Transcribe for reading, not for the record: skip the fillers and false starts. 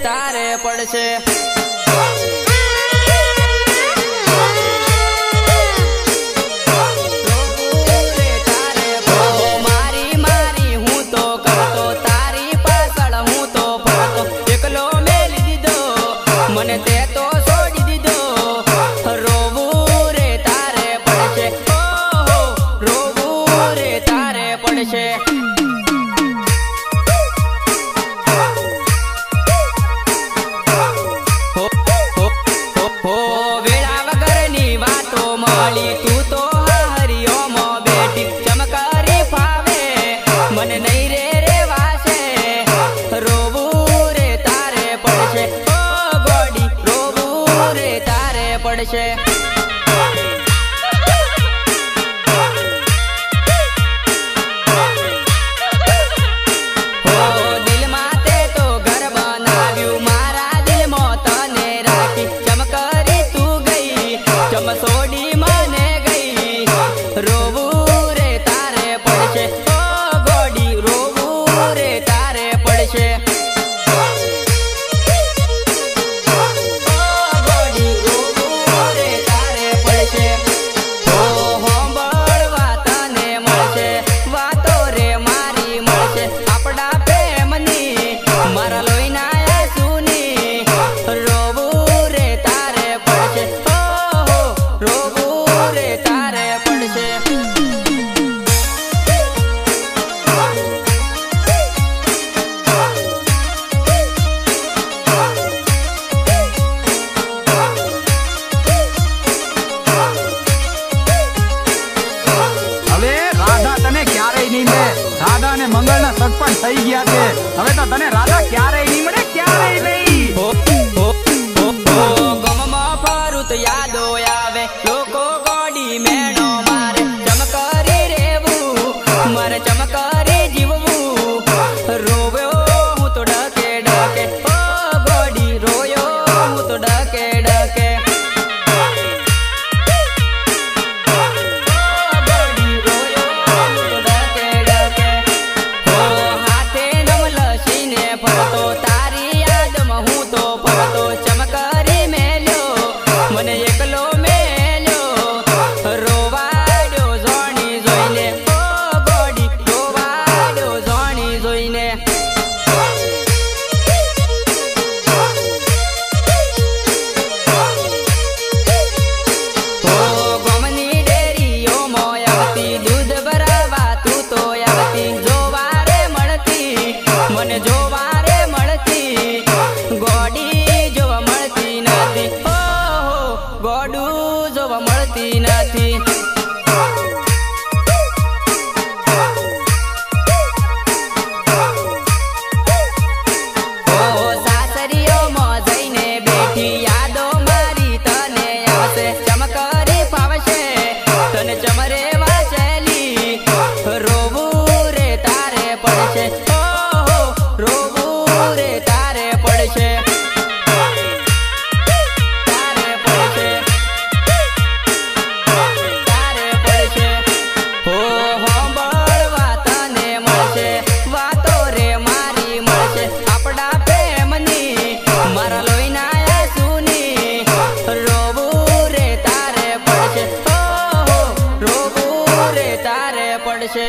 તારે પડશે। મને તે તો છોડી દીધો રોવું રે તારે પડશે ઓહો રોવું રે તારે પડશે। હો વેળા વગરની વાતો મળી તું તો હરિયોમાં બેઠી ચમકારી ફાવે મને નહીં રે રેવાશે રોવું રે તારે પડશે પડશે। હો દિલમાં તે તો ઘર બનાવ્યું મારા દિલમાં તને રાખી ચમકરી તું ગઈ ચમસોડી મને ગઈ રોવું રે તારે પડશે ઓ ગોડી રોવું રે તારે પડશે। રાધા ને મંગળ ના સગપણ થઈ ગયા છે હવે તો તને રાધા ક્યારેય નહીં મળે ક્યારેય નહીં। ગમમાં ફરું તો યાદો આવે લોકો ગોડી મેણો મારે ચમકરી રેવું મારે ચમકરી જીવવું રોવ્યો હું તો ડકે ડકે ઓ ગોડી રોયો હું તો ડકે ડકે તારી યાદમાં હું તો ફરતો ચમકરી મેલ્યો મને એકલો મેલ્યો રોવાડ્યો જોણી જોઈને ઓ ગોડી રોવાડ્યો જોણી જોઈને। ઓ ગમની ડેરીઓ મોયાવતી દૂધ ભરાવા તું તો આવતી જોવા રે મળતી મને જોવા ગોડી જોવા મળતી નથી ઓહો ગોડું જોવા મળતી નથી। ઓહો સાસરીઓમાં જઈને બેઠી યાદો મારી તને આવશે ચમકરી ફાવશે તને ચમરે વાસેલી રોવું રે તારે પડશે ઓહો રોવું રે તારે પડશે તારે પડશે તારે પડશે। હો હોંભળવા તને મળશે વાતો રે મારી મળશે આપણા પ્રેમની મારા લોહીના આંસુની રોવું રે તારે પડશે ઓહો રોવું રે તારે પડશે।